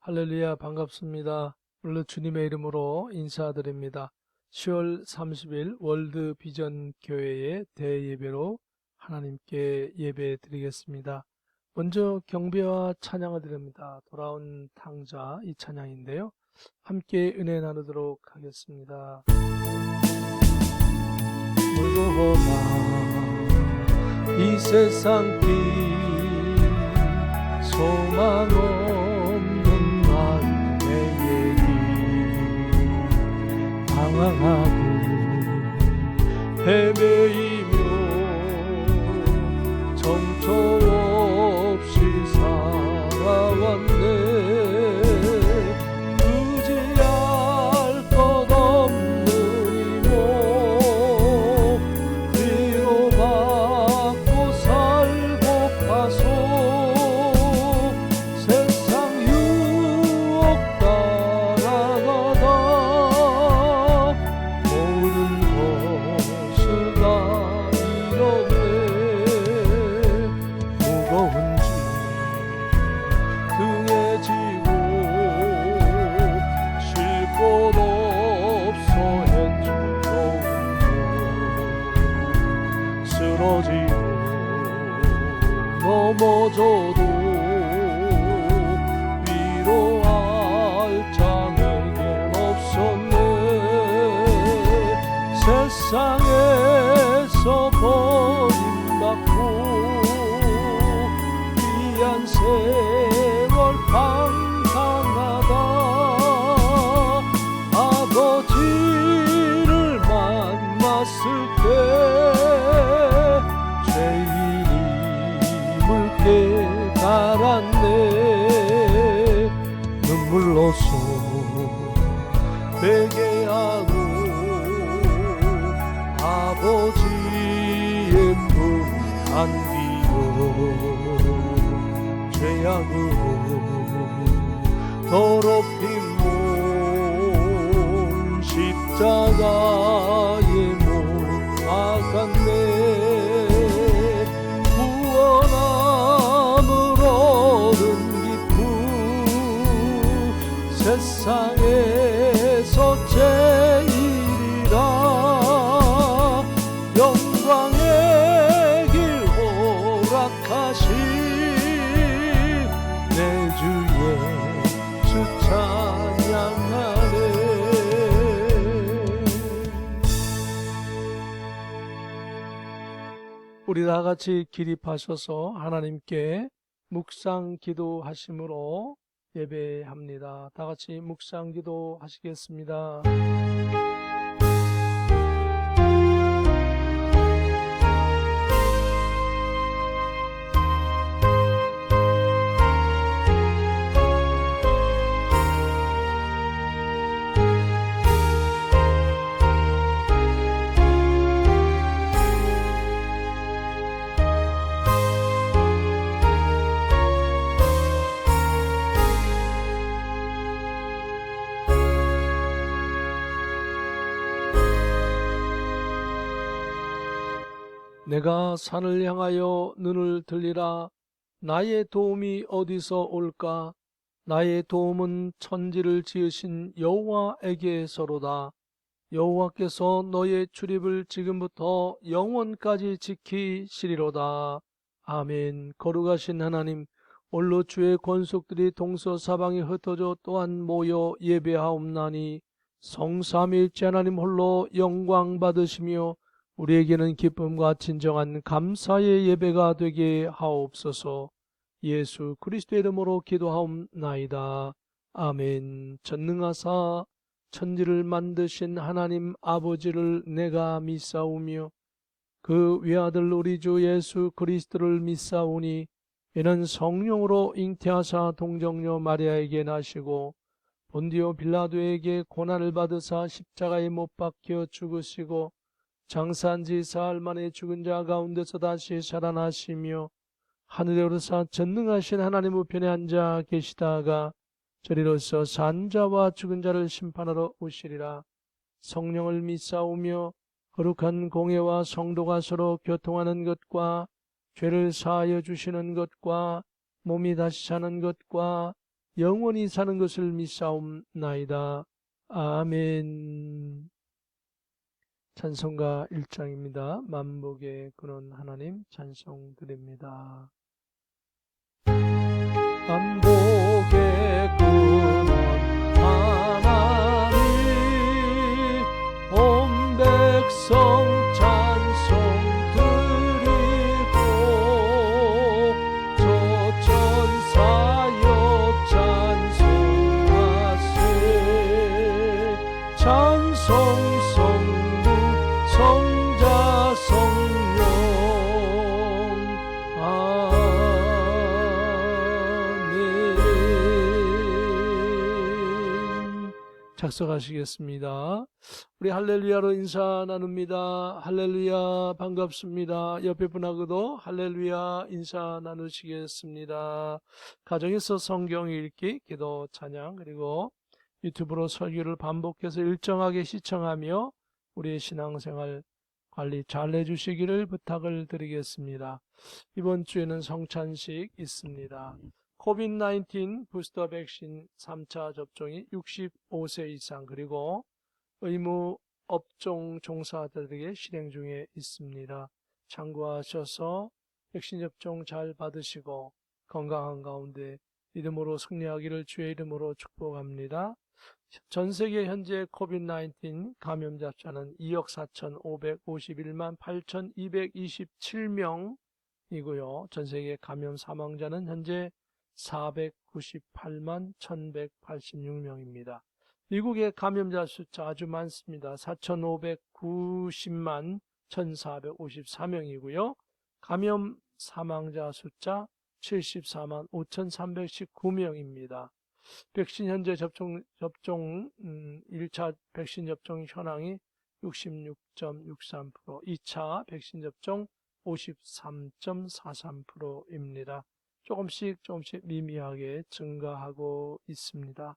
할렐루야, 반갑습니다. 오늘 주님의 이름으로 인사드립니다. 10월 30일 월드 비전 교회의 대예배로 하나님께 예배 드리겠습니다. 먼저 경배와 찬양을 드립니다. 돌아온 탕자 이 찬양인데요. 함께 은혜 나누도록 하겠습니다. 무거워나 이 세상 빛 소망 없는 나의 길 방황하고 헤매이며 정처 없이 살아왔네. 의지할 것 없는 이모 위로받고 살고 파소 세상 유혹 따라가다 모든 것을 다 잃었네. 무거운 짐 등에 지고 쉴 곳 없어 헤쳐도 쓰러지고 넘어져도 위로할 자에겐 없었네. 세상에서 버림받고 귀한 세월 방탕하다 아버지를 만났을 때 죄인임을 깨달았네. 눈물로써 회개하고 아버지의 품 안기고 죄악으로 더럽힌 몸 십자가에 못 박았네. 구원함을 얻은 기쁨 세상에서 제일이라 영광의 길 허락하신 내 주 예수 찬양하네. 우리 다 같이 기립하셔서 하나님께 묵상 기도하심으로 예배합니다. 다 같이 묵상 기도하시겠습니다. 내가 산을 향하여 눈을 들리라. 나의 도움이 어디서 올까? 나의 도움은 천지를 지으신 여호와에게서로다. 여호와께서 너의 출입을 지금부터 영원까지 지키시리로다. 아멘. 거룩하신 하나님, 홀로 주의 권속들이 동서사방에 흩어져 또한 모여 예배하옵나니 성삼위일체 하나님 홀로 영광 받으시며 우리에게는 기쁨과 진정한 감사의 예배가 되게 하옵소서. 예수 그리스도의 이름으로 기도하옵나이다. 아멘. 전능하사 천지를 만드신 하나님 아버지를 내가 믿사오며 그 외아들 우리 주 예수 그리스도를 믿사오니 이는 성령으로 잉태하사 동정녀 마리아에게 나시고 본디오 빌라도에게 고난을 받으사 십자가에 못 박혀 죽으시고 장사한 지 사흘 만에 죽은 자 가운데서 다시 살아나시며 하늘에 오르사 전능하신 하나님 우편에 앉아 계시다가 저리로서 산 자와 죽은 자를 심판하러 오시리라. 성령을 믿사오며 거룩한 공예와 성도가 서로 교통하는 것과 죄를 사하여 주시는 것과 몸이 다시 사는 것과 영원히 사는 것을 믿사옵나이다. 아멘. 찬송가 1장입니다. 만복의 근원 하나님 찬송 드립니다. 만복의 근원 하나님 온 백성 찬송 드리고 저 천사여 찬송하세 찬송 성부 성자 성령 아멘. 작성하시겠습니다. 우리 할렐루야로 인사 나눕니다. 할렐루야 반갑습니다. 옆에 분하고도 할렐루야 인사 나누시겠습니다. 가정에서 성경 읽기, 기도, 찬양, 그리고 유튜브로 설교를 반복해서 일정하게 시청하며 우리의 신앙생활 관리 잘 해주시기를 부탁을 드리겠습니다. 이번 주에는 성찬식 있습니다. 코비드-19 부스터 백신 3차 접종이 65세 이상 그리고 의무 업종 종사자들에게 실행 중에 있습니다. 참고하셔서 백신 접종 잘 받으시고 건강한 가운데 믿음으로 승리하기를 주의 이름으로 축복합니다. 전 세계 현재 코비드-19 감염자 수는 2억 4,551만 8,227명이고요. 전 세계 감염 사망자는 현재 498만 1,186명입니다. 미국의 감염자 숫자 아주 많습니다. 4,590만 1,454명이고요. 감염 사망자 숫자 74만 5,319명입니다. 백신 현재 접종 1차 백신 접종 현황이 66.63%, 2차 백신 접종 53.43%입니다. 조금씩 미미하게 증가하고 있습니다.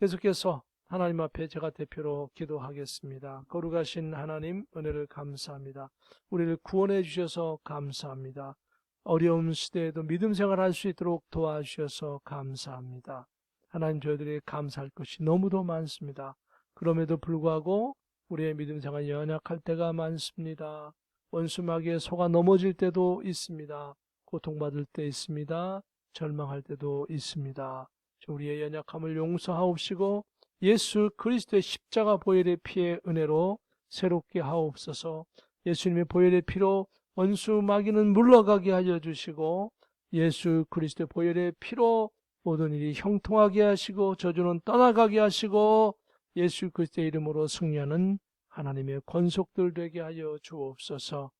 계속해서 하나님 앞에 제가 대표로 기도하겠습니다. 거룩하신 하나님 은혜를 감사합니다. 우리를 구원해 주셔서 감사합니다. 어려운 시대에도 믿음 생활할 수 있도록 도와주셔서 감사합니다. 하나님, 저희들이 감사할 것이 너무도 많습니다. 그럼에도 불구하고 우리의 믿음 생활 연약할 때가 많습니다. 원수마귀의 속아 넘어질 때도 있습니다. 고통받을 때 있습니다. 절망할 때도 있습니다. 우리의 연약함을 용서하옵시고 예수 그리스도의 십자가 보혈의 피의 은혜로 새롭게 하옵소서. 예수님의 보혈의 피로 원수 마귀는 물러가게 하여 주시고 예수 그리스도의 보혈의 피로 모든 일이 형통하게 하시고 저주는 떠나가게 하시고 예수 그리스도의 이름으로 승리하는 하나님의 권속들 되게 하여 주옵소서.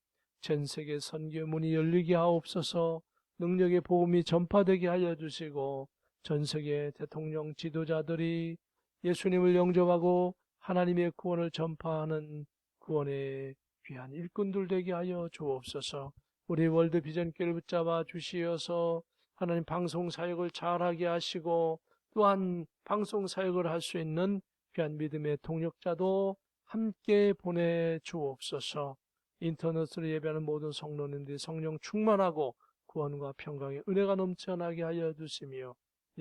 전 세계 선교 문이 열리게 하옵소서. 능력의 복음이 전파되게 하여 주시고 전 세계 대통령 지도자들이 예수님을 영접하고 하나님의 구원을 전파하는 구원의 귀한 일꾼들 되게 하여 주옵소서. 우리 월드 비전교회를 붙잡아 주시어서 하나님 방송 사역을 잘하게 하시고 또한 방송 사역을 할 수 있는 귀한 믿음의 동력자도 함께 보내 주옵소서. 인터넷으로 예배하는 모든 성도님들이 성령 충만하고 구원과 평강의 은혜가 넘쳐나게 하여 주시며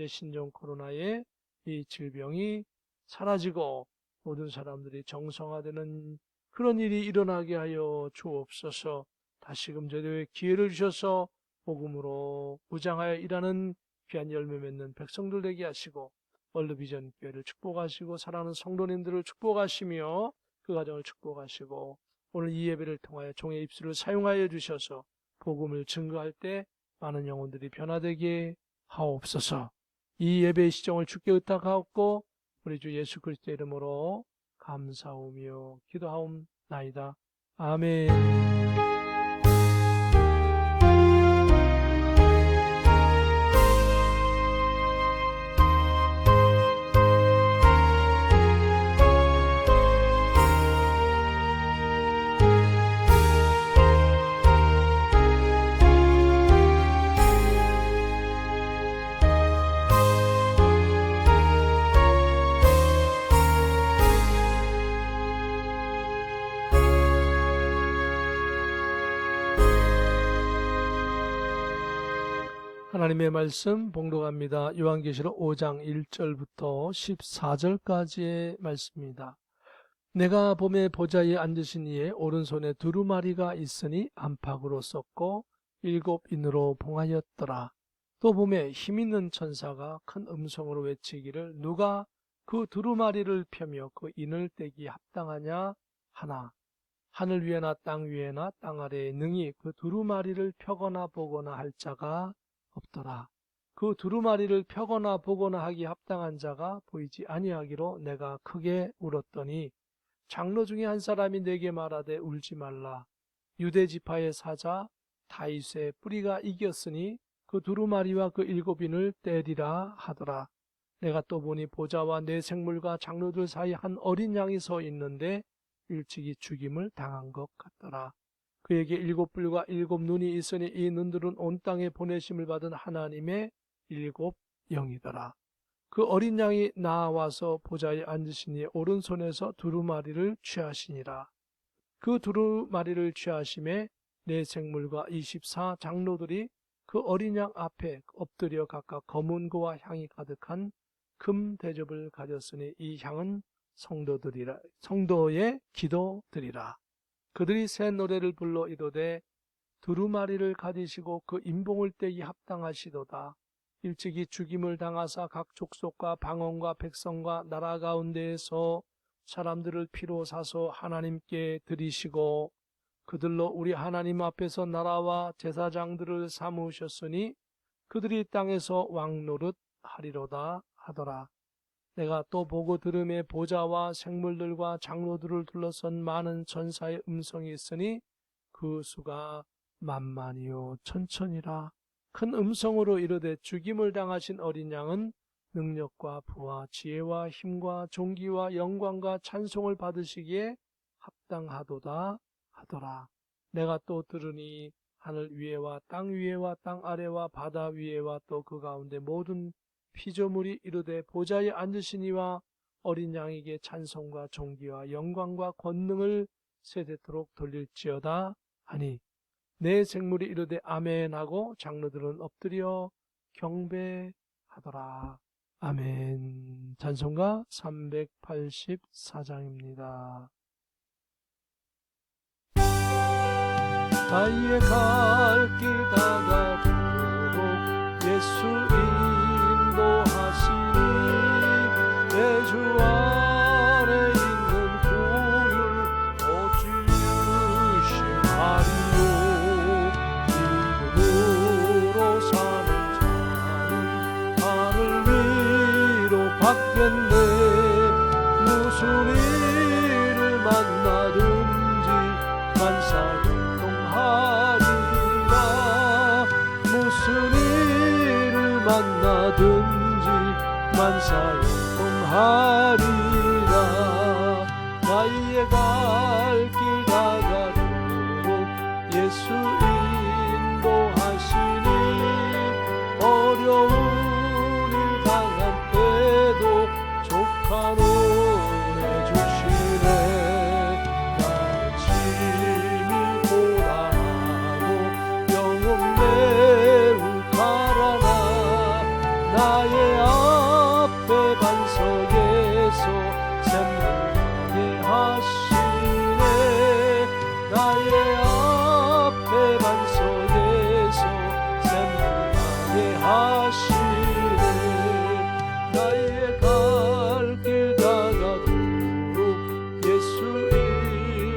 신종 코로나의 이 질병이 사라지고 모든 사람들이 정상화되는 그런 일이 일어나게 하여 주옵소서. 다시금 저희들에게 기회를 주셔서 복음으로 무장하여 일하는 귀한 열매 맺는 백성들 되게 하시고 월드비전 교회를 축복하시고 사랑하는 성도님들을 축복하시며 그 가정을 축복하시고 오늘 이 예배를 통하여 종의 입술을 사용하여 주셔서 복음을 증거할 때 많은 영혼들이 변화되게 하옵소서. 이 예배의 시정을 주께 의탁하옵고 우리 주 예수 그리스도의 이름으로 감사하며 기도하옵나이다. 아멘. 하나님의 말씀 봉독합니다. 요한계시록 5장 1절부터 14절까지의 말씀입니다. 내가 봄에 보좌에 앉으신 이의 오른손에 두루마리가 있으니 안팎으로 썼고 7인으로 봉하였더라. 또 봄에 힘있는 천사가 큰 음성으로 외치기를 누가 그 두루마리를 펴며 그 인을 떼기 합당하냐 하나. 하늘 위에나 땅 위에나 땅 아래에 능히 그 두루마리를 펴거나 보거나 할 자가 없더라. 그 두루마리를 펴거나 보거나 하기 합당한 자가 보이지 아니하기로 내가 크게 울었더니 장로 중에 한 사람이 내게 말하되 울지 말라. 유대 지파의 사자 다윗의 뿌리가 이겼으니 그 두루마리와 그 7인을 떼리라 하더라. 내가 또 보니 보좌와 내 생물과 장로들 사이 한 어린 양이 서 있는데 일찍이 죽임을 당한 것 같더라. 그에게 7뿔과 7눈이 있으니 이 눈들은 온 땅에 보내심을 받은 하나님의 7영이더라. 그 어린 양이 나와서 보좌에 앉으시니 오른손에서 두루마리를 취하시니라. 그 두루마리를 취하심에 내 생물과 24 장로들이 그 어린 양 앞에 엎드려 각각 검은 고와 향이 가득한 금 대접을 가졌으니 이 향은 성도의 기도드리라. 그들이 새 노래를 불러 이르되 두루마리를 가지시고 그 인봉을 떼기 합당하시도다. 일찍이 죽임을 당하사 각 족속과 방언과 백성과 나라 가운데에서 사람들을 피로 사서 하나님께 드리시고 그들로 우리 하나님 앞에서 나라와 제사장들을 삼으셨으니 그들이 땅에서 왕노릇 하리로다 하더라. 내가 또 보고 들음에 보좌와 생물들과 장로들을 둘러선 많은 천사의 음성이 있으니 그 수가 만만이요 천천이라. 큰 음성으로 이르되 죽임을 당하신 어린 양은 능력과 부와 지혜와 힘과 존귀와 영광과 찬송을 받으시기에 합당하도다 하더라. 내가 또 들으니 하늘 위에와 땅 위에와 땅 아래와 바다 위에와 또 그 가운데 모든 피조물이 이르되 보좌에 앉으신 이와 어린 양에게 찬송과 존귀와 영광과 권능을 세대토록 돌릴지어다 하니 내 생물이 이르되 아멘 하고 장로들은 엎드려 경배하더라. 아멘. 찬송가 384장입니다. 나의 갈 길 다가도록 예수 인도하시니 내 주 안에 있는 풍요를 주시하리요. 믿음으로 사는 자는 하늘 위로 받겠네. 무슨 일을 만나든지 만사형통하리라. 무슨 일을 만나든지 만사형통하리라. 나의 갈 길 다가도록 예수 인도하시니 어려운 일 당한 때도 족한 은혜 주시네. 나의 짐이 고라하고 영혼 매우 가라나. 나의 앞에 반석에서 샘물나게 하시네. 나의 앞에 반석에서 샘물나게 하시네. 나의 갈 길 다가도록 예수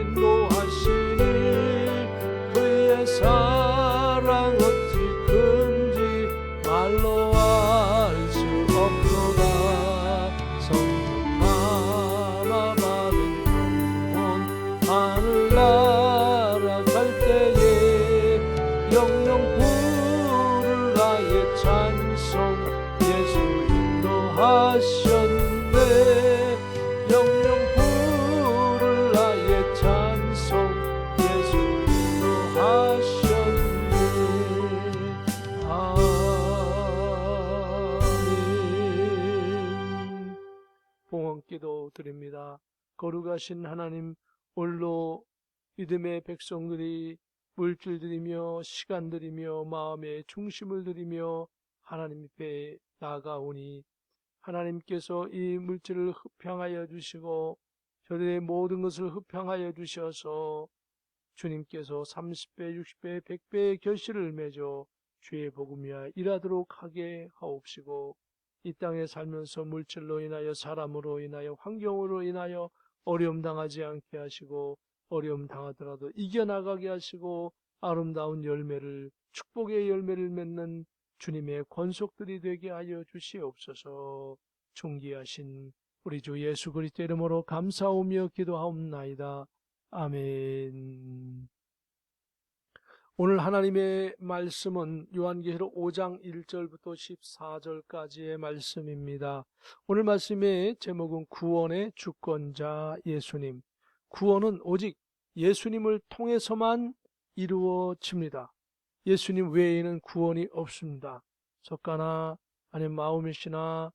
인도하시니 그의 사랑 어찌 큰지 말로 알 수 없도다. 성령 하나 받은 영혼 하늘나라 갈 때에 영영 부를 나의 찬송 예수 인도하셨네. 영영 부를 나의 찬송 예수 인도하셨네. 아멘. 봉헌기도 드립니다. 거룩하신 하나님, 홀로 믿음의 백성들이 물질 드리며 시간 드리며 마음의 중심을 드리며 하나님 앞에 나아가오니 하나님께서 이 물질을 흡평하여 주시고 저들의 모든 것을 흡평하여 주셔서 주님께서 30배, 60배, 100배의 결실을 맺어 주의 복음 위하여 일하도록 하게 하옵시고 이 땅에 살면서 물질로 인하여 사람으로 인하여 환경으로 인하여 어려움 당하지 않게 하시고 어려움 당하더라도 이겨나가게 하시고 아름다운 열매를 축복의 열매를 맺는 주님의 권속들이 되게 하여 주시옵소서. 존귀하신 우리 주 예수 그리스도 이름으로 감사하며 기도하옵나이다. 아멘. 오늘 하나님의 말씀은 요한계시록 5장 1절부터 14절까지의 말씀입니다. 오늘 말씀의 제목은 구원의 주권자 예수님. 구원은 오직 예수님을 통해서만 이루어집니다. 예수님 외에는 구원이 없습니다. 석가나 아니면 마음이시나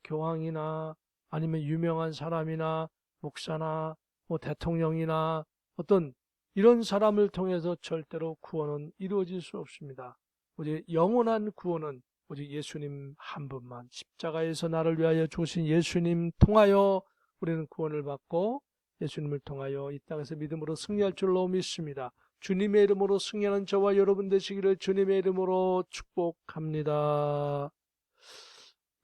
교황이나 아니면 유명한 사람이나 목사나 대통령이나 어떤 이런 사람을 통해서 절대로 구원은 이루어질 수 없습니다. 오직 영원한 구원은 오직 예수님 한 분만, 십자가에서 나를 위하여 주신 예수님 통하여 우리는 구원을 받고 예수님을 통하여 이 땅에서 믿음으로 승리할 줄로 믿습니다. 주님의 이름으로 승리하는 저와 여러분 되시기를 주님의 이름으로 축복합니다.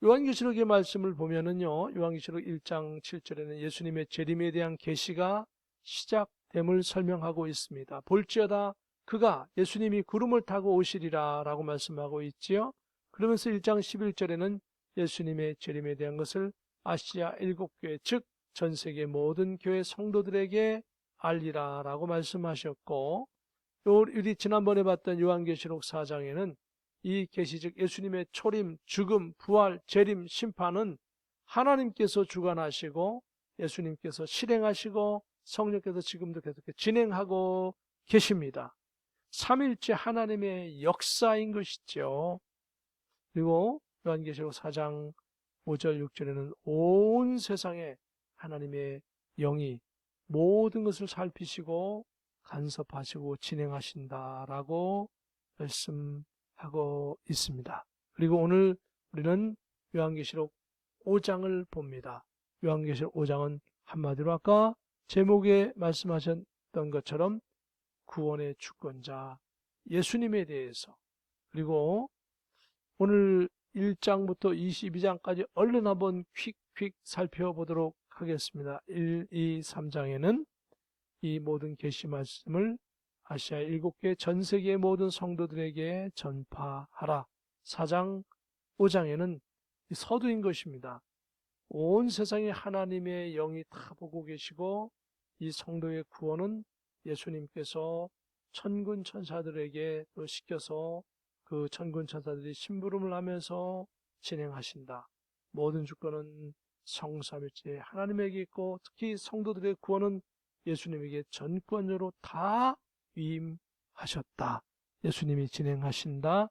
요한계시록의 말씀을 보면은요, 요한계시록 1장 7절에는 예수님의 재림에 대한 계시가 시작됨을 설명하고 있습니다. 볼지어다 그가 예수님이 구름을 타고 오시리라 라고 말씀하고 있지요. 그러면서 1장 11절에는 예수님의 재림에 대한 것을 아시아 7교회 즉 전 세계 모든 교회 성도들에게 알리라 라고 말씀하셨고, 우리 지난번에 봤던 요한계시록 4장에는 이 계시 즉 예수님의 초림, 죽음, 부활, 재림, 심판은 하나님께서 주관하시고 예수님께서 실행하시고 성령께서 지금도 계속 진행하고 계십니다. 삼일째 하나님의 역사인 것이죠. 그리고 요한계시록 4장 5절 6절에는 온 세상에 하나님의 영이 모든 것을 살피시고 간섭하시고 진행하신다라고 말씀하고 있습니다. 그리고 오늘 우리는 요한계시록 5장을 봅니다. 요한계시록 5장은 한마디로 아까 제목에 말씀하셨던 것처럼 구원의 주권자 예수님에 대해서, 그리고 오늘 1장부터 22장까지 얼른 한번 퀵 살펴보도록 하겠습니다. 1, 2, 3장에는 이 모든 계시 말씀을 아시아 7개 전 세계의 모든 성도들에게 전파하라. 4장 5장에는 서두인 것입니다. 온 세상에 하나님의 영이 다 보고 계시고 이 성도의 구원은 예수님께서 천군 천사들에게 또 시켜서 그 천군 천사들이 심부름을 하면서 진행하신다. 모든 주권은 성삼일체 하나님에게 있고 특히 성도들의 구원은 예수님에게 전권으로 다 위임하셨다. 예수님이 진행하신다.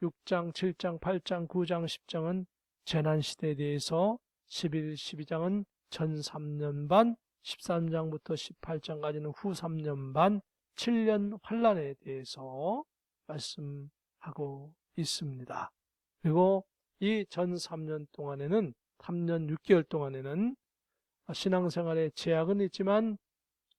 6장, 7장, 8장, 9장, 10장은 재난시대에 대해서, 11, 12장은 전 3년 반, 13장부터 18장까지는 후 3년 반, 7년 환란에 대해서 말씀하고 있습니다. 그리고 이 전 3년 동안에는 3년 6개월 동안에는 신앙생활에 제약은 있지만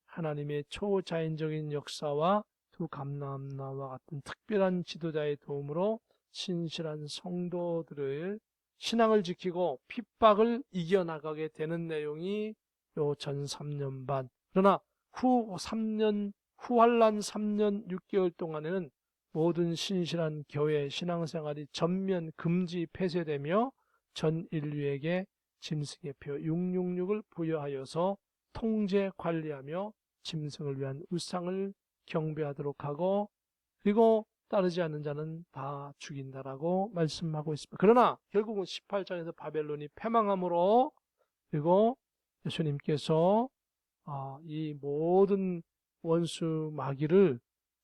하나님의 초자연적인 역사와 두 감람나와 같은 특별한 지도자의 도움으로 신실한 성도들을 신앙을 지키고 핍박을 이겨나가게 되는 내용이 요 전 3년 반. 그러나 후 환란 3년 6개월 동안에는 모든 신실한 교회 신앙생활이 전면 금지 폐쇄되며 전 인류에게 짐승의 표 666을 부여하여서 통제 관리하며 짐승을 위한 우상을 경배하도록 하고, 그리고 따르지 않는 자는 다 죽인다라고 말씀하고 있습니다. 그러나 결국은 18장에서 바벨론이 패망함으로, 그리고 예수님께서 이 모든 원수 마귀를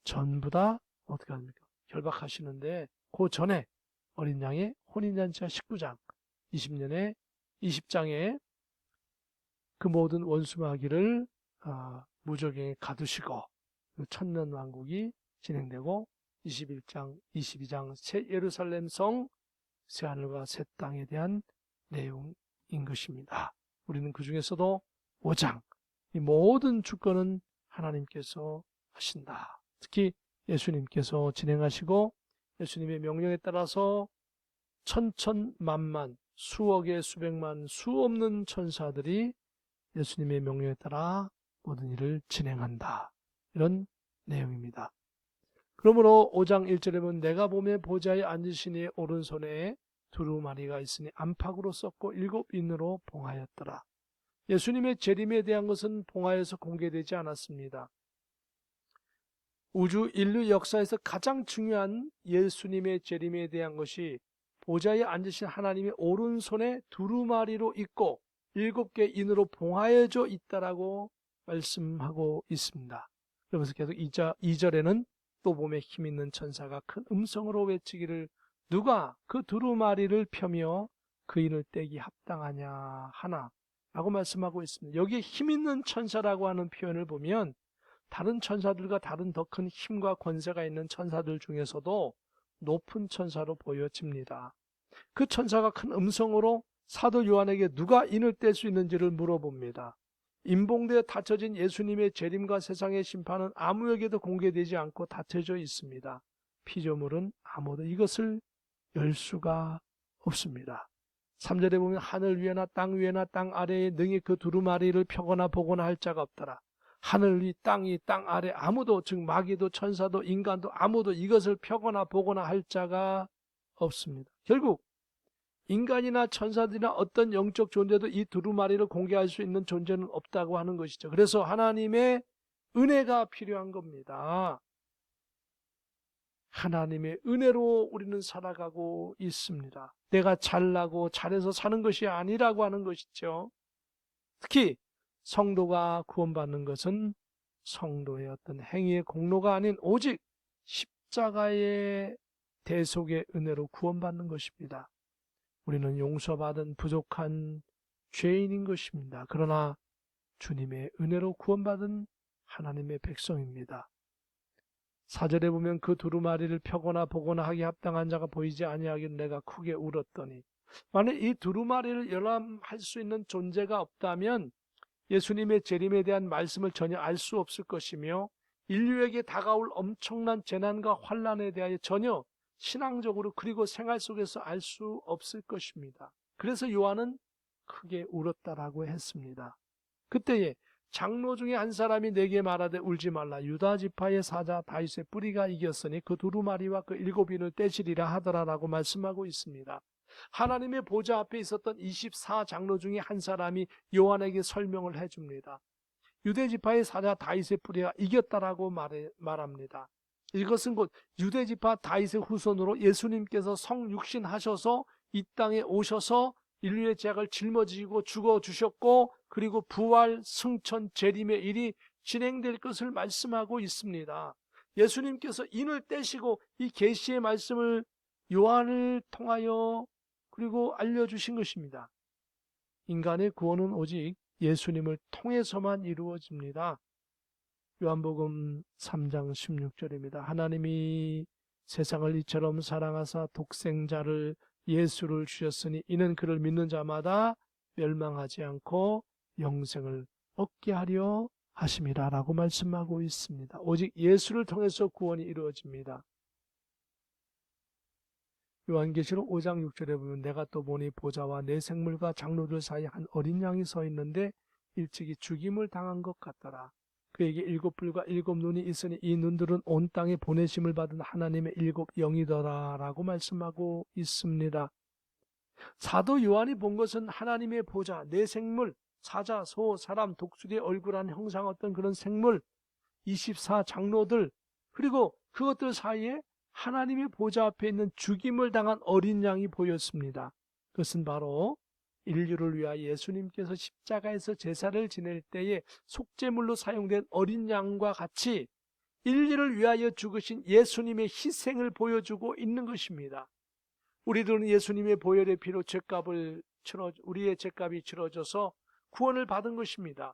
전부 다 어떻게 합니까? 결박하시는데 그 전에 어린 양의 혼인잔치와 19장 20장에 그 모든 원수 마귀를 무적에 가두시고 천년 왕국이 진행되고 21장, 22장 새 예루살렘 성 새하늘과 새 땅에 대한 내용인 것입니다. 우리는 그 중에서도 5장, 이 모든 주권은 하나님께서 하신다. 특히 예수님께서 진행하시고 예수님의 명령에 따라서 천천만만, 수억의 수백만, 수 없는 천사들이 예수님의 명령에 따라 모든 일을 진행한다. 이런 내용입니다. 그러므로 5장 1절에 보면 내가 보매 보좌에 앉으신 이의 오른손에 두루마리가 있으니 안팎으로 썩고 7인으로 봉하였더라. 예수님의 재림에 대한 것은 봉하에서 공개되지 않았습니다. 우주 인류 역사에서 가장 중요한 예수님의 재림에 대한 것이 보좌에 앉으신 하나님의 오른손에 두루마리로 있고 7개 인으로 봉하여져 있다라고 말씀하고 있습니다. 그러면서 계속 2절에는 또 봄에 힘있는 천사가 큰 음성으로 외치기를 누가 그 두루마리를 펴며 그 인을 떼기 합당하냐 하나 라고 말씀하고 있습니다. 여기에 힘있는 천사라고 하는 표현을 보면 다른 천사들과 다른 더 큰 힘과 권세가 있는 천사들 중에서도 높은 천사로 보여집니다. 그 천사가 큰 음성으로 사도 요한에게 누가 인을 뗄 수 있는지를 물어봅니다. 임봉대에 닫혀진 예수님의 재림과 세상의 심판은 아무에게도 공개되지 않고 닫혀져 있습니다. 피조물은 아무도 이것을 열 수가 없습니다. 3절에 보면 하늘 위에나 땅 위에나 땅 아래에 능히 그 두루마리를 펴거나 보거나 할 자가 없더라. 하늘 위 땅이 땅 아래 아무도 즉 마귀도 천사도 인간도 아무도 이것을 펴거나 보거나 할 자가 없습니다. 결국 인간이나 천사들이나 어떤 영적 존재도 이 두루마리를 공개할 수 있는 존재는 없다고 하는 것이죠. 그래서 하나님의 은혜가 필요한 겁니다. 하나님의 은혜로 우리는 살아가고 있습니다. 내가 잘나고 잘해서 사는 것이 아니라고 하는 것이죠. 특히 성도가 구원받는 것은 성도의 어떤 행위의 공로가 아닌 오직 십자가의 대속의 은혜로 구원받는 것입니다. 우리는 용서받은 부족한 죄인인 것입니다. 그러나 주님의 은혜로 구원받은 하나님의 백성입니다. 4절에 보면 그 두루마리를 펴거나 보거나 하기 합당한 자가 보이지 아니하기를 내가 크게 울었더니, 만약 이 두루마리를 열람할 수 있는 존재가 없다면 예수님의 재림에 대한 말씀을 전혀 알 수 없을 것이며 인류에게 다가올 엄청난 재난과 환난에 대하여 전혀 신앙적으로 그리고 생활 속에서 알 수 없을 것입니다. 그래서 요한은 크게 울었다라고 했습니다. 그때에 장로 중에 한 사람이 내게 말하되 울지 말라. 유다 지파의 사자 다윗의 뿌리가 이겼으니 그 두루마리와 그 7인을 떼시리라 하더라라고 말씀하고 있습니다. 하나님의 보좌 앞에 있었던 24장로 중에 한 사람이 요한에게 설명을 해줍니다. 유대 지파의 사자 다윗의 뿌리가 이겼다라고 말합니다. 이것은 곧 유대 지파 다윗의 후손으로 예수님께서 성육신하셔서 이 땅에 오셔서 인류의 죄악을 짊어지고 죽어주셨고 그리고 부활, 승천, 재림의 일이 진행될 것을 말씀하고 있습니다. 예수님께서 인을 떼시고 이 계시의 말씀을 요한을 통하여 그리고 알려주신 것입니다. 인간의 구원은 오직 예수님을 통해서만 이루어집니다. 요한복음 3장 16절입니다. 하나님이 세상을 이처럼 사랑하사 독생자를 예수를 주셨으니 이는 그를 믿는 자마다 멸망하지 않고 영생을 얻게 하려 하심이라 라고 말씀하고 있습니다. 오직 예수를 통해서 구원이 이루어집니다. 요한계시록 5장 6절에 보면 내가 또 보니 보좌와 내 생물과 장로들 사이에 한 어린 양이 서 있는데 일찍이 죽임을 당한 것 같더라. 그에게 7뿔과 7눈이 있으니 이 눈들은 온 땅에 보내심을 받은 하나님의 7영이더라 라고 말씀하고 있습니다. 사도 요한이 본 것은 하나님의 보좌, 내 생물, 사자, 소, 사람, 독수리의 얼굴한 형상 어떤 그런 생물, 24장로들 그리고 그것들 사이에 하나님의 보좌 앞에 있는 죽임을 당한 어린 양이 보였습니다. 그것은 바로 인류를 위하여 예수님께서 십자가에서 제사를 지낼 때에 속죄물로 사용된 어린 양과 같이 인류를 위하여 죽으신 예수님의 희생을 보여주고 있는 것입니다. 우리들은 예수님의 보혈의 피로 우리의 죄값이 치러져서 구원을 받은 것입니다.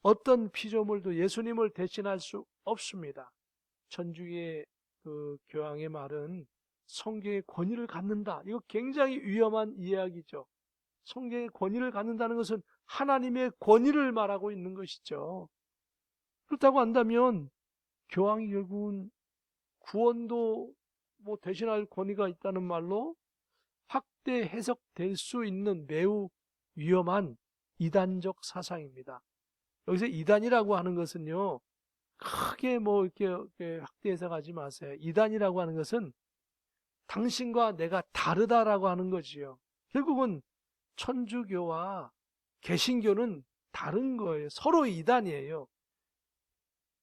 어떤 피조물도 예수님을 대신할 수 없습니다. 천주교의 그 교황의 말은 성경의 권위를 갖는다. 이거 굉장히 위험한 이야기죠. 성경의 권위를 갖는다는 것은 하나님의 권위를 말하고 있는 것이죠. 그렇다고 한다면 교황이 결국은 구원도 대신할 권위가 있다는 말로 확대 해석될 수 있는 매우 위험한 이단적 사상입니다. 여기서 이단이라고 하는 것은요, 크게 이렇게 확대 해석하지 마세요. 이단이라고 하는 것은 당신과 내가 다르다라고 하는 거지요. 결국은 천주교와 개신교는 다른 거예요. 서로 이단이에요.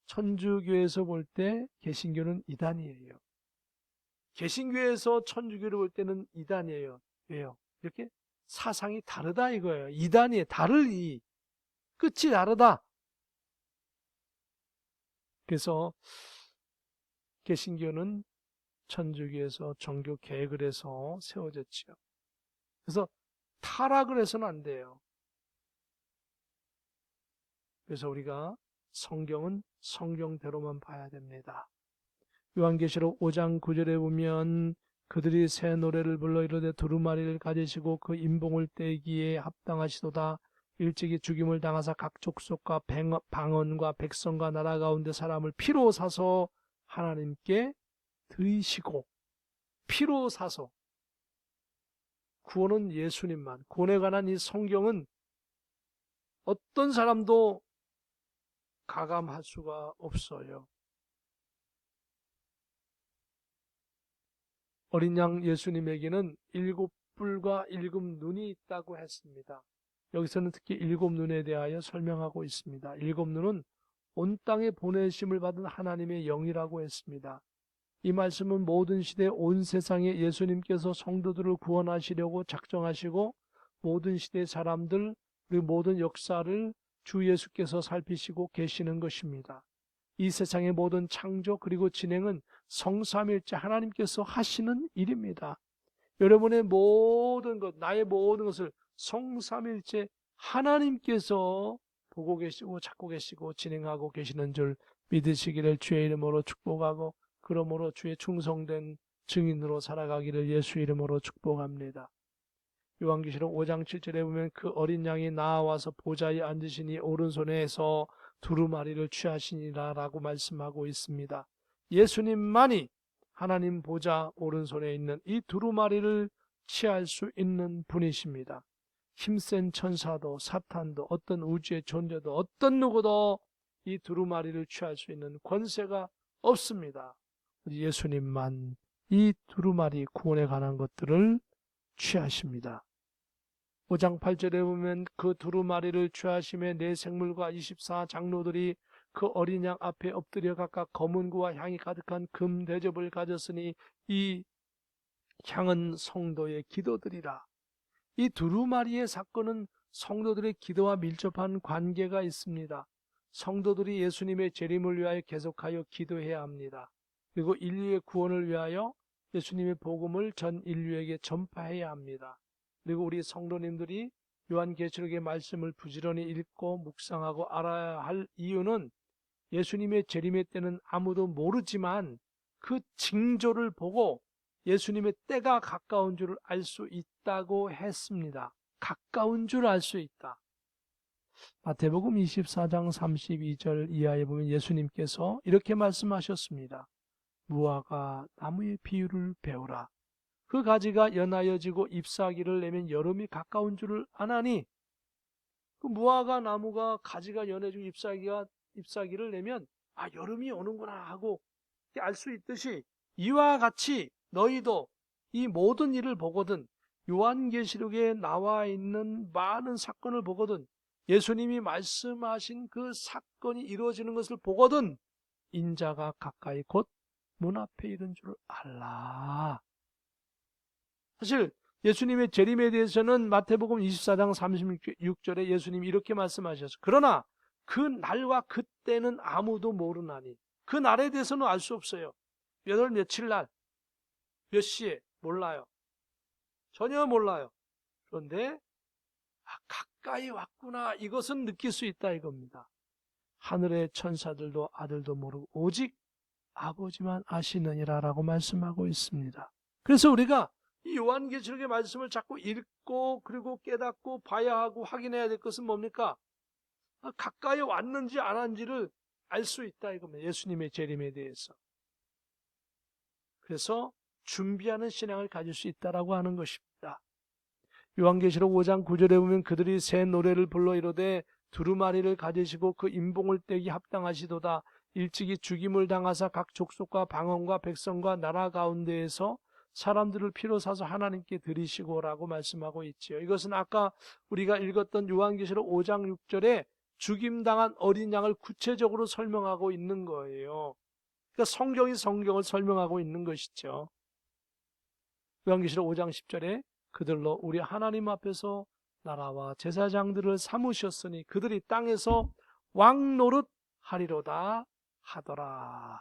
천주교에서 볼 때 개신교는 이단이에요. 개신교에서 천주교를 볼 때는 이단이에요. 왜요? 이렇게 사상이 다르다 이거예요. 이단이에요. 다르니 끝이 다르다. 그래서 개신교는 천주교에서 종교 개혁을 해서 세워졌지요. 그래서 타락을 해서는 안 돼요. 그래서 우리가 성경은 성경대로만 봐야 됩니다. 요한계시록 5장 9절에 보면 그들이 새 노래를 불러 이르되 두루마리를 가지시고 그 인봉을 떼기에 합당하시도다. 일찍이 죽임을 당하사 각 족속과 방언과 백성과 나라 가운데 사람을 피로 사서 하나님께 드리시고, 피로 사서. 구원은 예수님만. 구원에 관한 이 성경은 어떤 사람도 가감할 수가 없어요. 어린 양 예수님에게는 7뿔과 7눈이 있다고 했습니다. 여기서는 특히 7눈에 대하여 설명하고 있습니다. 7눈은 온 땅에 보내심을 받은 하나님의 영이라고 했습니다. 이 말씀은 모든 시대 온 세상에 예수님께서 성도들을 구원하시려고 작정하시고 모든 시대의 사람들 그리고 모든 역사를 주 예수께서 살피시고 계시는 것입니다. 이 세상의 모든 창조 그리고 진행은 성삼일체 하나님께서 하시는 일입니다. 여러분의 모든 것, 나의 모든 것을 성삼일체 하나님께서 보고 계시고 찾고 계시고 진행하고 계시는 줄 믿으시기를 주의 이름으로 축복하고, 그러므로 주의 충성된 증인으로 살아가기를 예수 이름으로 축복합니다. 요한계시록 5장 7절에 보면 그 어린 양이 나와서 보좌에 앉으시니 오른손에서 두루마리를 취하시니라 라고 말씀하고 있습니다. 예수님만이 하나님 보좌 오른손에 있는 이 두루마리를 취할 수 있는 분이십니다. 힘센 천사도 사탄도 어떤 우주의 존재도 어떤 누구도 이 두루마리를 취할 수 있는 권세가 없습니다. 예수님만 이 두루마리 구원에 관한 것들을 취하십니다. 5장 8절에 보면 그 두루마리를 취하심에 네 생물과 24장로들이 그 어린 양 앞에 엎드려 각각 검은 구와 향이 가득한 금 대접을 가졌으니 이 향은 성도의 기도들이라. 이 두루마리의 사건은 성도들의 기도와 밀접한 관계가 있습니다. 성도들이 예수님의 재림을 위하여 계속하여 기도해야 합니다. 그리고 인류의 구원을 위하여 예수님의 복음을 전 인류에게 전파해야 합니다. 그리고 우리 성도님들이 요한계시록의 말씀을 부지런히 읽고 묵상하고 알아야 할 이유는 예수님의 재림의 때는 아무도 모르지만 그 징조를 보고 예수님의 때가 가까운 줄을 알 수 있다고 했습니다. 가까운 줄 알 수 있다. 마태복음 24장 32절 이하에 보면 예수님께서 이렇게 말씀하셨습니다. 무화과 나무의 비유를 배우라. 그 가지가 연하여 지고 잎사귀를 내면 여름이 가까운 줄을 아나니, 그 무화과 나무가 가지가 연해지고 잎사귀를 내면 여름이 오는구나 하고 알 수 있듯이 이와 같이 너희도 이 모든 일을 보거든, 요한계시록에 나와 있는 많은 사건을 보거든, 예수님이 말씀하신 그 사건이 이루어지는 것을 보거든 인자가 가까이 곧 문 앞에 이른 줄 알라. 사실 예수님의 재림에 대해서는 마태복음 24장 36절에 예수님이 이렇게 말씀하셨어요. 그러나 그 날과 그때는 아무도 모르나니. 그 날에 대해서는 알 수 없어요. 몇 월 며칠 날, 몇 시에 몰라요. 전혀 몰라요. 그런데 가까이 왔구나, 이것은 느낄 수 있다 이겁니다. 하늘의 천사들도 아들도 모르고 오직 아버지만 아시느니라 라고 말씀하고 있습니다. 그래서 우리가 이 요한계시록의 말씀을 자꾸 읽고 그리고 깨닫고 봐야 하고 확인해야 될 것은 뭡니까? 가까이 왔는지 안 왔는지를 알 수 있다 이겁니다. 예수님의 재림에 대해서. 그래서 준비하는 신앙을 가질 수 있다라고 하는 것입니다. 요한계시록 5장 9절에 보면 그들이 새 노래를 불러 이르되 두루마리를 가지시고 그 임봉을 떼기 합당하시도다. 일찍이 죽임을 당하사 각 족속과 방언과 백성과 나라 가운데에서 사람들을 피로 사서 하나님께 드리시고라고 말씀하고 있지요. 이것은 아까 우리가 읽었던 요한계시록 5장 6절에 죽임당한 어린 양을 구체적으로 설명하고 있는 거예요. 그러니까 성경이 성경을 설명하고 있는 것이죠. 요한계시록 5장 10절에 그들로 우리 하나님 앞에서 나라와 제사장들을 삼으셨으니 그들이 땅에서 왕노릇 하리로다 하더라.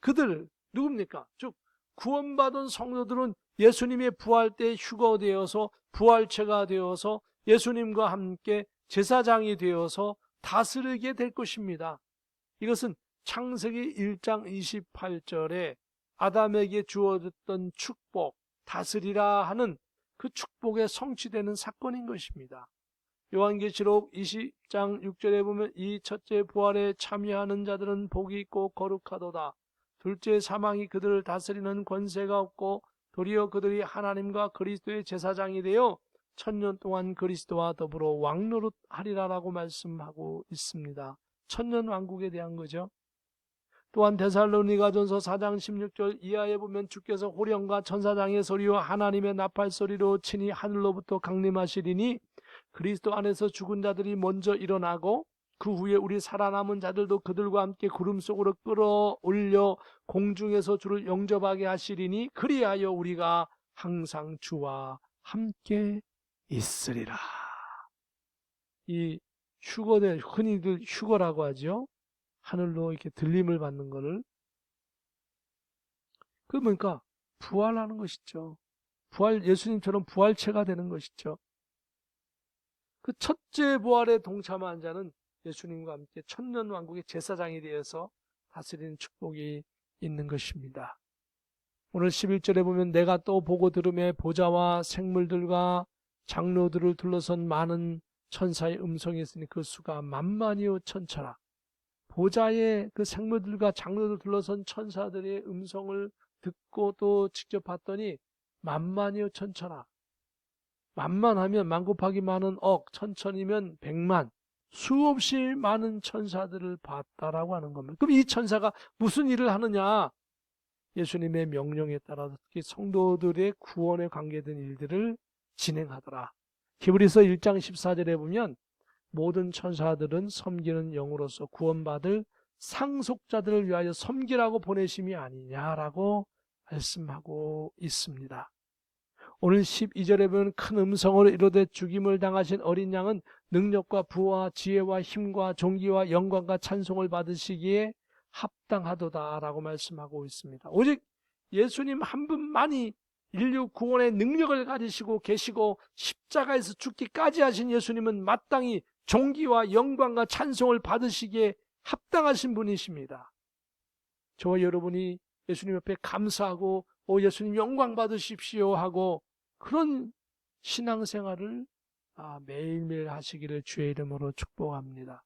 그들 누굽니까? 즉 구원받은 성도들은 예수님의 부활 때 휴거되어서 부활체가 되어서 예수님과 함께 제사장이 되어서 다스리게 될 것입니다. 이것은 창세기 1장 28절에 아담에게 주어졌던 축복, 다스리라 하는 그 축복에 성취되는 사건인 것입니다. 요한계시록 20장 6절에 보면 이 첫째 부활에 참여하는 자들은 복이 있고 거룩하도다. 둘째 사망이 그들을 다스리는 권세가 없고 도리어 그들이 하나님과 그리스도의 제사장이 되어 천년 동안 그리스도와 더불어 왕노릇 하리라라고 말씀하고 있습니다. 천년 왕국에 대한 거죠. 또한 데살로니가전서 4장 16절 이하에 보면 주께서 호령과 천사장의 소리와 하나님의 나팔 소리로 친히 하늘로부터 강림하시리니 그리스도 안에서 죽은 자들이 먼저 일어나고 그 후에 우리 살아남은 자들도 그들과 함께 구름 속으로 끌어올려 공중에서 주를 영접하게 하시리니 그리하여 우리가 항상 주와 함께 있으리라. 이 휴거된, 흔히들 휴거라고 하죠. 하늘로 이렇게 들림을 받는 거를. 그 뭡니까? 부활하는 것이죠. 예수님처럼 부활체가 되는 것이죠. 그 첫째 부활에 동참한 자는 예수님과 함께 천년 왕국의 제사장이 되어서 다스리는 축복이 있는 것입니다. 오늘 11절에 보면 내가 또 보고 들음에 보좌와 생물들과 장로들을 둘러선 많은 천사의 음성이 있으니 그 수가 만만이요 천처라. 보좌의 그 생물들과 장로들 둘러선 천사들의 음성을 듣고 또 직접 봤더니 만만이요 천처라. 만만하면 만 곱하기 만은 억, 천천이면 백만, 수없이 많은 천사들을 봤다라고 하는 겁니다. 그럼 이 천사가 무슨 일을 하느냐? 예수님의 명령에 따라서 특히 성도들의 구원에 관계된 일들을 진행하더라. 히브리서 1장 14절에 보면 모든 천사들은 섬기는 영으로서 구원받을 상속자들을 위하여 섬기라고 보내심이 아니냐라고 말씀하고 있습니다. 오늘 12절에 보면 큰 음성으로 이르되 죽임을 당하신 어린 양은 능력과 부와 지혜와 힘과 존귀와 영광과 찬송을 받으시기에 합당하도다라고 말씀하고 있습니다. 오직 예수님 한 분만이 인류 구원의 능력을 가지시고 계시고 십자가에서 죽기까지 하신 예수님은 마땅히 존귀와 영광과 찬송을 받으시기에 합당하신 분이십니다. 저와 여러분이 예수님 옆에 감사하고 예수님 영광 받으십시오 하고 그런 신앙생활을 매일매일 하시기를 주의 이름으로 축복합니다.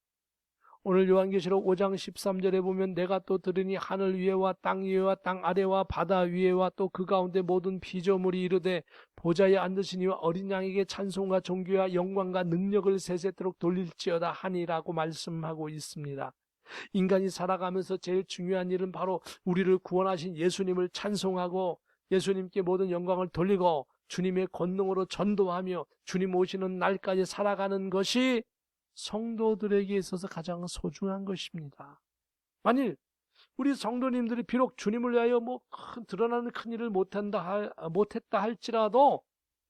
오늘 요한계시록 5장 13절에 보면 내가 또 들으니 하늘 위에와 땅 위에와 땅 아래와 바다 위에와 또 그 가운데 모든 피조물이 이르되 보좌에 앉으신 이와 어린 양에게 찬송과 존귀와 영광과 능력을 세세토록 돌릴지어다 하니라고 말씀하고 있습니다. 인간이 살아가면서 제일 중요한 일은 바로 우리를 구원하신 예수님을 찬송하고 예수님께 모든 영광을 돌리고 주님의 권능으로 전도하며 주님 오시는 날까지 살아가는 것이 성도들에게 있어서 가장 소중한 것입니다. 만일 우리 성도님들이 비록 주님을 위하여 드러나는 큰 일을 못했다 할지라도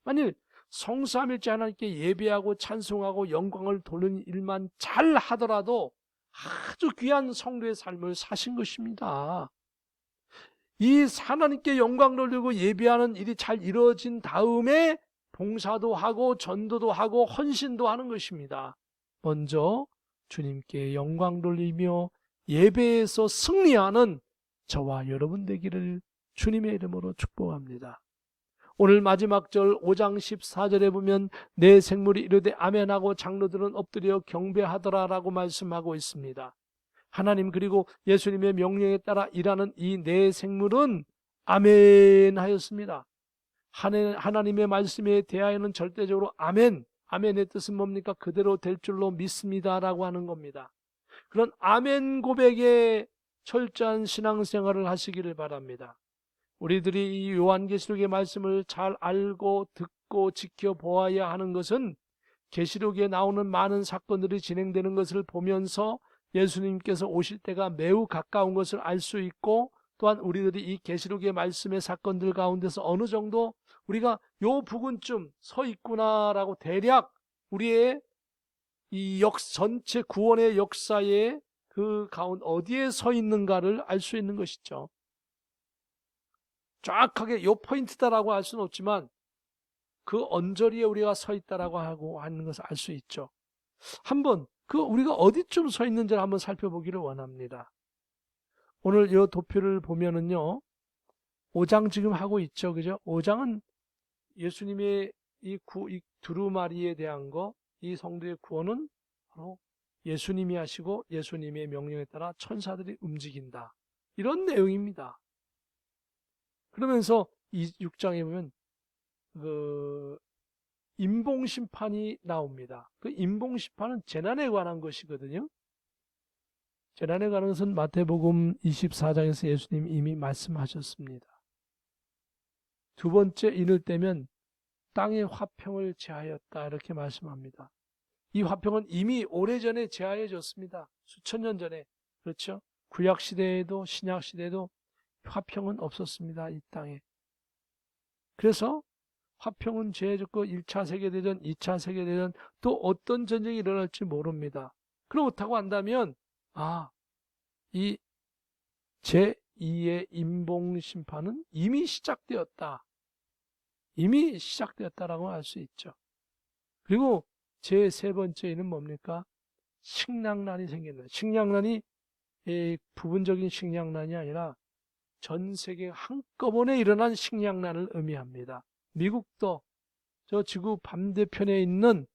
만일 성삼일째 하나님께 예배하고 찬송하고 영광을 돌리는 일만 잘 하더라도 아주 귀한 성도의 삶을 사신 것입니다. 이 하나님께 영광 돌리고 예배하는 일이 잘 이루어진 다음에 봉사도 하고 전도도 하고 헌신도 하는 것입니다. 먼저 주님께 영광 돌리며 예배에서 승리하는 저와 여러분 되기를 주님의 이름으로 축복합니다. 오늘 마지막 절 5장 14절에 보면 내 생물이 이르되 아멘하고 장로들은 엎드려 경배하더라라고 말씀하고 있습니다. 하나님 그리고 예수님의 명령에 따라 일하는 이 내 생물은 아멘하였습니다. 하나님의 말씀에 대하여는 절대적으로 아멘, 아멘의 뜻은 뭡니까? 그대로 될 줄로 믿습니다라고 하는 겁니다. 그런 아멘 고백에 철저한 신앙생활을 하시기를 바랍니다. 우리들이 이 요한계시록의 말씀을 잘 알고 듣고 지켜보아야 하는 것은 계시록에 나오는 많은 사건들이 진행되는 것을 보면서 예수님께서 오실 때가 매우 가까운 것을 알 수 있고, 또한 우리들이 이 계시록의 말씀의 사건들 가운데서 어느 정도 우리가 요 부근쯤 서 있구나라고 대략 우리의 이 전체 구원의 역사의 그 가운데 어디에 서 있는가를 알 수 있는 것이죠. 정확하게 요 포인트다라고 할 수는 없지만 그 언저리에 우리가 서 있다라고 하고 하는 것을 알 수 있죠. 한번 그 우리가 어디쯤 서 있는지를 한번 살펴보기를 원합니다. 오늘 이 도표를 보면은요, 5장 지금 하고 있죠, 그죠? 5장은 예수님의 이 두루마리에 대한 거, 이 성도의 구원은 바로 예수님이 하시고 예수님의 명령에 따라 천사들이 움직인다, 이런 내용입니다. 그러면서 이 6장에 보면 그 임봉심판이 나옵니다. 그 임봉심판은 재난에 관한 것이거든요. 재난에 관한 것은 마태복음 24장에서 예수님이 이미 말씀하셨습니다. 두 번째 인을 떼면 땅의 화평을 제하였다, 이렇게 말씀합니다. 이 화평은 이미 오래전에 제하여졌습니다. 수천 년 전에. 그렇죠? 구약시대에도 신약시대에도 화평은 없었습니다, 이 땅에. 그래서 화평은 제해졌고 1차 세계대전, 2차 세계대전, 또 어떤 전쟁이 일어날지 모릅니다. 그렇다고 한다면 이 제2의 임봉심판은 이미 시작되었다. 이미 시작되었다라고 할 수 있죠. 그리고 제3 번째는 뭡니까? 식량난이 생긴다. 식량난이 부분적인 식량난이 아니라 전 세계 한꺼번에 일어난 식량난을 의미합니다. 미국도 저 지구 반대편에 있는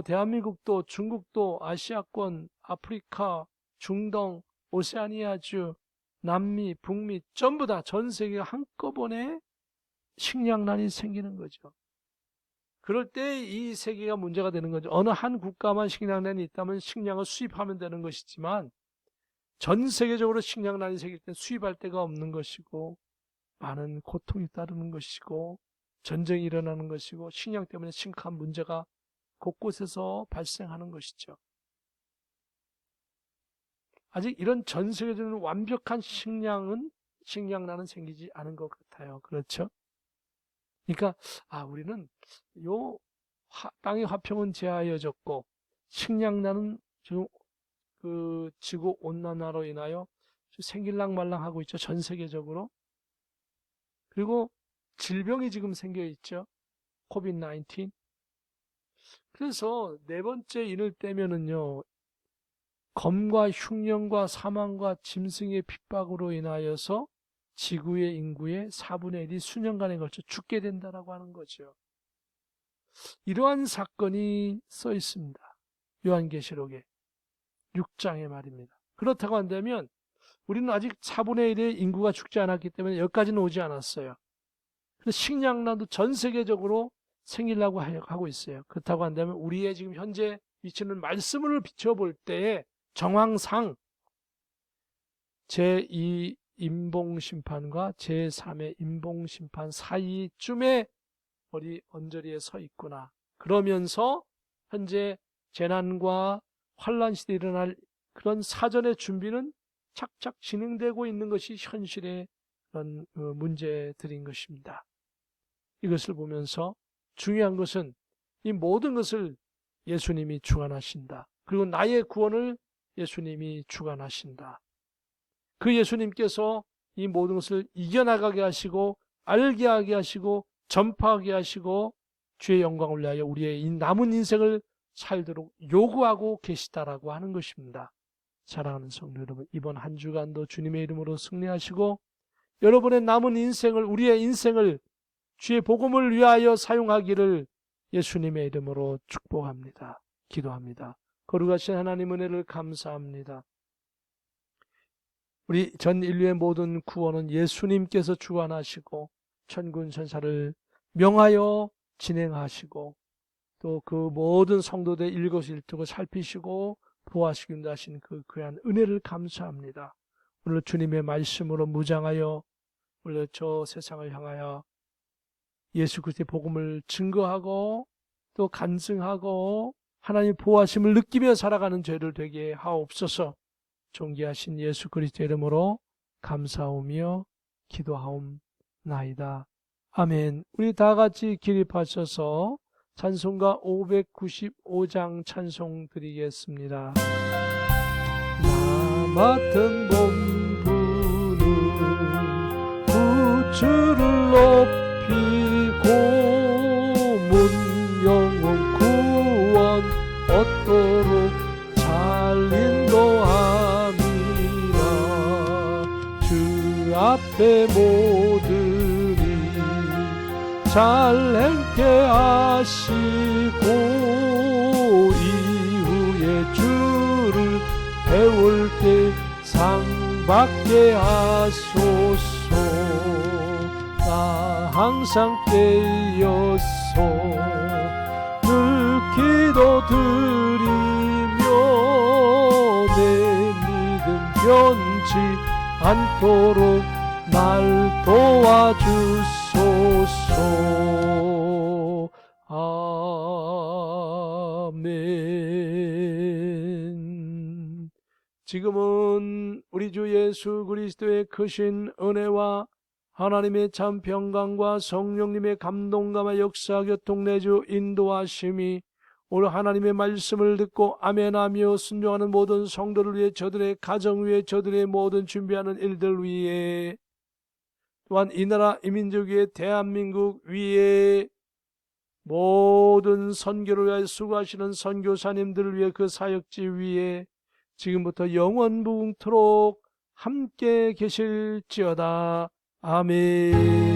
대한민국도 중국도 아시아권, 아프리카, 중동, 오세아니아주, 남미, 북미 전부 다 전 세계가 한꺼번에 식량난이 생기는 거죠. 그럴 때 이 세계가 문제가 되는 거죠. 어느 한 국가만 식량난이 있다면 식량을 수입하면 되는 것이지만 전 세계적으로 식량난이 생길 때 수입할 데가 없는 것이고 많은 고통이 따르는 것이고 전쟁이 일어나는 것이고 식량 때문에 심각한 문제가 곳곳에서 발생하는 것이죠. 아직 이런 전 세계적인 완벽한 식량난은 생기지 않은 것 같아요. 그렇죠? 그러니까 우리는 요 땅의 화평은 제하여졌고 식량난은 지금 그 지구 온난화로 인하여 생길랑 말랑하고 있죠. 전 세계적으로. 그리고 질병이 지금 생겨 있죠. 코비드-19. 그래서 네 번째 인을 떼면은요, 검과 흉년과 사망과 짐승의 핍박으로 인하여서 지구의 인구의 4분의 1이 수년간에 걸쳐 죽게 된다라고 하는 거죠. 이러한 사건이 써 있습니다. 요한계시록에 6장에 말입니다. 그렇다고 한다면 우리는 아직 4분의 1의 인구가 죽지 않았기 때문에 여기까지는 오지 않았어요. 그래서 식량난도 전 세계적으로 생기려고 하고 있어요. 그렇다고 한다면 우리의 지금 현재 위치는 말씀을 비춰볼 때에 정황상 제2 임봉심판과 제3의 임봉심판 사이쯤에 우리 언저리에 서 있구나. 그러면서 현재 재난과 환란 시대에 일어날 그런 사전의 준비는 착착 진행되고 있는 것이 현실의 그런 문제들인 것입니다. 이것을 보면서 중요한 것은 이 모든 것을 예수님이 주관하신다. 그리고 나의 구원을 예수님이 주관하신다. 그 예수님께서 이 모든 것을 이겨나가게 하시고 알게 하게 하시고 전파하게 하시고 주의 영광을 위하여 우리의 이 남은 인생을 살도록 요구하고 계시다라고 하는 것입니다. 사랑하는 성도 여러분, 이번 한 주간도 주님의 이름으로 승리하시고 여러분의 남은 인생을, 우리의 인생을 주의 복음을 위하여 사용하기를 예수님의 이름으로 축복합니다. 기도합니다. 거룩하신 하나님 은혜를 감사합니다. 우리 전 인류의 모든 구원은 예수님께서 주관하시고 천군 천사를 명하여 진행하시고 또 그 모든 성도들의 일거수일투족을 살피시고 보호하시긴도 하신 그 귀한 은혜를 감사합니다. 오늘 주님의 말씀으로 무장하여 오늘 저 세상을 향하여 예수 그리스도의 복음을 증거하고 또 간증하고 하나님의 보호하심을 느끼며 살아가는 죄를 되게 하옵소서. 존귀하신 예수 그리스도의 이름으로 감사하며 기도하옵나이다. 아멘. 우리 다 같이 기립하셔서 찬송가 595장 찬송 드리겠습니다. 나 맡은 본분은 구주를 높이고 문 영혼 구원 얻도록 잘 인도함이라. 주 앞에 모든 일 잘 행케 하시고 이후에 주를 배울 때 상 받게 하소서. 나 항상 깨어서 늘 기도드리며 내 믿음 변치 않도록 날 도와주소서. 아멘. 지금은 우리 주 예수 그리스도의 크신 은혜와 하나님의 참 평강과 성령님의 감동감과 역사 교통내주 인도하심이 오늘 하나님의 말씀을 듣고 아멘하며 순종하는 모든 성도를 위해, 저들의 가정 위에, 저들의 모든 준비하는 일들 위에, 또한 이 나라 이 민족 위에, 대한민국 위에, 모든 선교를 위해 수고하시는 선교사님들을 위해, 그 사역지 위에 지금부터 영원무궁토록 함께 계실지어다. 아멘.